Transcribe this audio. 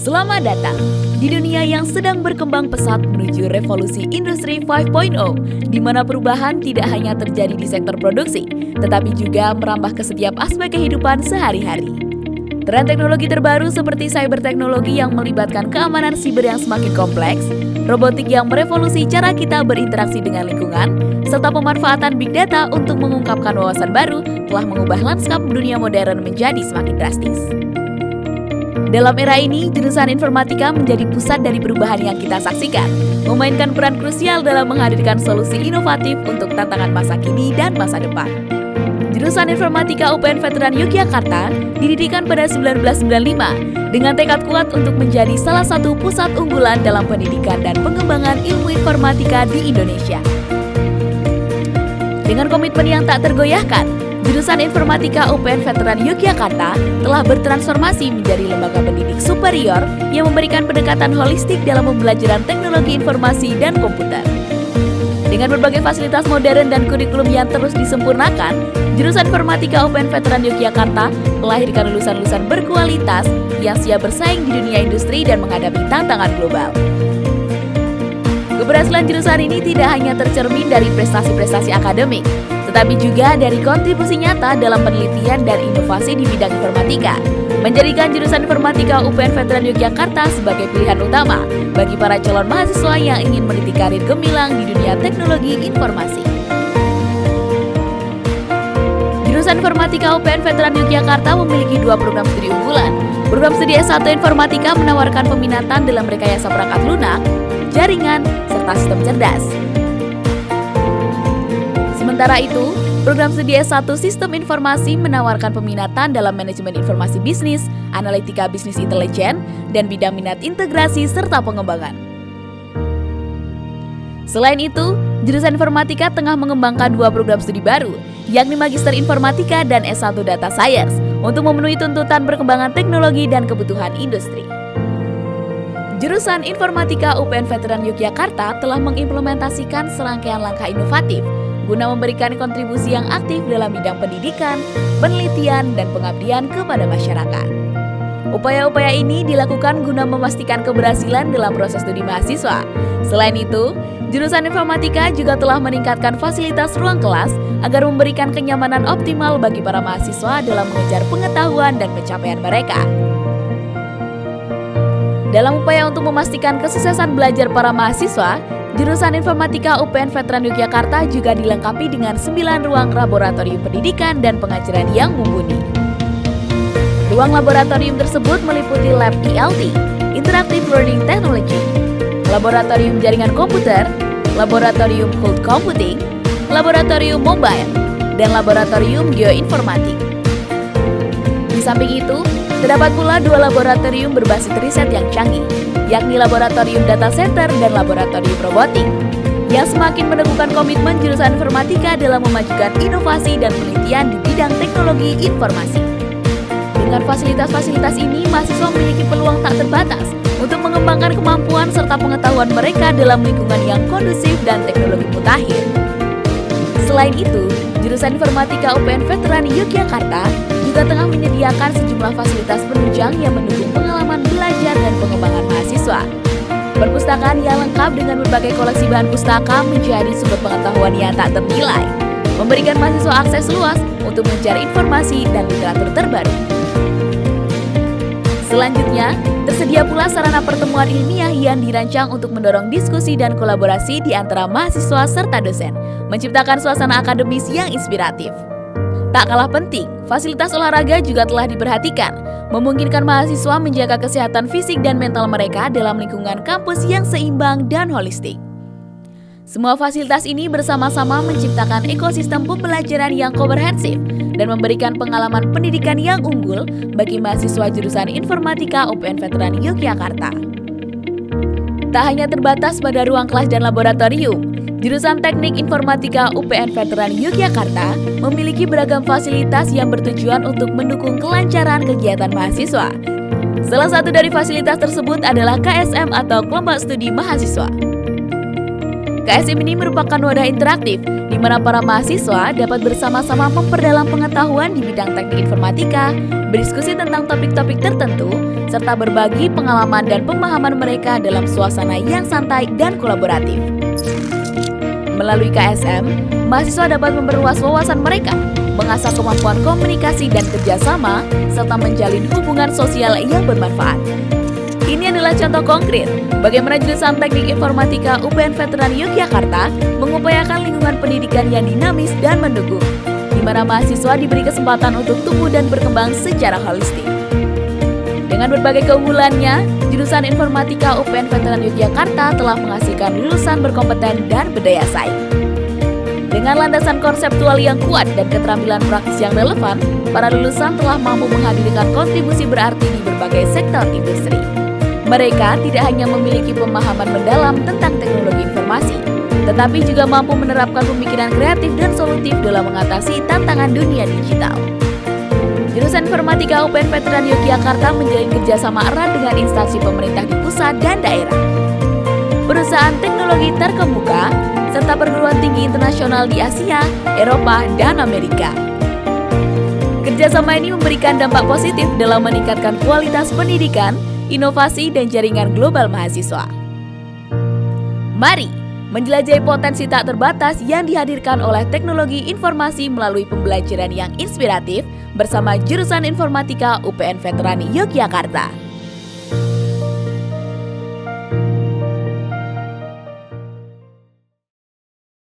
Selamat datang di dunia yang sedang berkembang pesat menuju revolusi industri 5.0, di mana perubahan tidak hanya terjadi di sektor produksi, tetapi juga merambah ke setiap aspek kehidupan sehari-hari. Tren teknologi terbaru seperti cyberteknologi yang melibatkan keamanan siber yang semakin kompleks, robotik yang merevolusi cara kita berinteraksi dengan lingkungan, serta pemanfaatan big data untuk mengungkapkan wawasan baru telah mengubah lanskap dunia modern menjadi semakin drastis. Dalam era ini, jurusan informatika menjadi pusat dari perubahan yang kita saksikan, memainkan peran krusial dalam menghadirkan solusi inovatif untuk tantangan masa kini dan masa depan. Jurusan Informatika UPN Veteran Yogyakarta didirikan pada 1995 dengan tekad kuat untuk menjadi salah satu pusat unggulan dalam pendidikan dan pengembangan ilmu informatika di Indonesia. Dengan komitmen yang tak tergoyahkan, jurusan Informatika UPN Veteran Yogyakarta telah bertransformasi menjadi lembaga pendidik superior yang memberikan pendekatan holistik dalam pembelajaran teknologi informasi dan komputer. Dengan berbagai fasilitas modern dan kurikulum yang terus disempurnakan, jurusan Informatika UPN Veteran Yogyakarta melahirkan lulusan-lulusan berkualitas yang siap bersaing di dunia industri dan menghadapi tantangan global. Keberhasilan jurusan ini tidak hanya tercermin dari prestasi-prestasi akademik, tetapi juga dari kontribusi nyata dalam penelitian dan inovasi di bidang informatika, menjadikan jurusan Informatika UPN Veteran Yogyakarta sebagai pilihan utama bagi para calon mahasiswa yang ingin meniti karir gemilang di dunia teknologi informasi. Jurusan Informatika UPN Veteran Yogyakarta memiliki dua program studi unggulan. Program studi S1 Informatika menawarkan peminatan dalam rekayasa perangkat lunak, jaringan, serta sistem cerdas. Sementara itu, program studi S1 Sistem Informasi menawarkan peminatan dalam manajemen informasi bisnis, analitika bisnis intelijen, dan bidang minat integrasi serta pengembangan. Selain itu, jurusan Informatika tengah mengembangkan dua program studi baru, yakni Magister Informatika dan S1 Data Science, untuk memenuhi tuntutan perkembangan teknologi dan kebutuhan industri. Jurusan Informatika UPN Veteran Yogyakarta telah mengimplementasikan serangkaian langkah inovatif guna memberikan kontribusi yang aktif dalam bidang pendidikan, penelitian, dan pengabdian kepada masyarakat. Upaya-upaya ini dilakukan guna memastikan keberhasilan dalam proses studi mahasiswa. Selain itu, jurusan Informatika juga telah meningkatkan fasilitas ruang kelas agar memberikan kenyamanan optimal bagi para mahasiswa dalam mengejar pengetahuan dan pencapaian mereka. Dalam upaya untuk memastikan kesuksesan belajar para mahasiswa, jurusan Informatika UPN Veteran Yogyakarta juga dilengkapi dengan 9 ruang laboratorium pendidikan dan pengajaran yang mumpuni. Ruang laboratorium tersebut meliputi Lab ILT, Interactive Learning Technology, Laboratorium Jaringan Komputer, Laboratorium Cloud Computing, Laboratorium Mobile, dan Laboratorium Geoinformatik. Di samping itu, terdapat pula dua laboratorium berbasis riset yang canggih, yakni Laboratorium Data Center dan Laboratorium Robotik, yang semakin meneguhkan komitmen jurusan Informatika dalam memajukan inovasi dan penelitian di bidang teknologi informasi. Dengan fasilitas-fasilitas ini, mahasiswa memiliki peluang tak terbatas untuk mengembangkan kemampuan serta pengetahuan mereka dalam lingkungan yang kondusif dan teknologi mutakhir. Selain itu, jurusan Informatika UPN Veteran Yogyakarta juga tengah menyediakan sejumlah fasilitas penunjang yang mendukung pengalaman belajar dan pengembangan mahasiswa. Perpustakaan yang lengkap dengan berbagai koleksi bahan pustaka menjadi sumber pengetahuan yang tak ternilai, memberikan mahasiswa akses luas untuk mencari informasi dan literatur terbaru. Selanjutnya, tersedia pula sarana pertemuan ilmiah yang dirancang untuk mendorong diskusi dan kolaborasi di antara mahasiswa serta dosen, menciptakan suasana akademis yang inspiratif. Tak kalah penting, fasilitas olahraga juga telah diperhatikan, memungkinkan mahasiswa menjaga kesehatan fisik dan mental mereka dalam lingkungan kampus yang seimbang dan holistik. Semua fasilitas ini bersama-sama menciptakan ekosistem pembelajaran yang komprehensif dan memberikan pengalaman pendidikan yang unggul bagi mahasiswa jurusan Informatika UPN Veteran Yogyakarta. Tak hanya terbatas pada ruang kelas dan laboratorium, jurusan Teknik Informatika UPN Veteran Yogyakarta memiliki beragam fasilitas yang bertujuan untuk mendukung kelancaran kegiatan mahasiswa. Salah satu dari fasilitas tersebut adalah KSM atau Kelompok Studi Mahasiswa. KSM ini merupakan wadah interaktif di di mana para mahasiswa dapat bersama-sama memperdalam pengetahuan di bidang teknik informatika, berdiskusi tentang topik-topik tertentu, serta berbagi pengalaman dan pemahaman mereka dalam suasana yang santai dan kolaboratif. Melalui KSM, mahasiswa dapat memperluas wawasan mereka, mengasah kemampuan komunikasi dan kerjasama, serta menjalin hubungan sosial yang bermanfaat. Ini adalah contoh konkret bagaimana jurusan Teknik Informatika UPN Veteran Yogyakarta mengupayakan lingkungan pendidikan yang dinamis dan mendukung, di mana mahasiswa diberi kesempatan untuk tumbuh dan berkembang secara holistik. Dengan berbagai keunggulannya, jurusan Informatika UPN Veteran Yogyakarta telah menghasilkan lulusan berkompeten dan berdaya saing. Dengan landasan konseptual yang kuat dan keterampilan praktis yang relevan, para lulusan telah mampu menghadirkan kontribusi berarti di berbagai sektor industri. Mereka tidak hanya memiliki pemahaman mendalam tentang teknologi informasi, tetapi juga mampu menerapkan pemikiran kreatif dan solutif dalam mengatasi tantangan dunia digital. Jurusan Informatika UPN Veteran Yogyakarta menjalin kerjasama erat dengan instansi pemerintah di pusat dan daerah, perusahaan teknologi terkemuka, serta perguruan tinggi internasional di Asia, Eropa, dan Amerika. Kerjasama ini memberikan dampak positif dalam meningkatkan kualitas pendidikan, inovasi, dan jaringan global mahasiswa. Mari menjelajahi potensi tak terbatas yang dihadirkan oleh teknologi informasi melalui pembelajaran yang inspiratif bersama jurusan Informatika UPN Veteran Yogyakarta.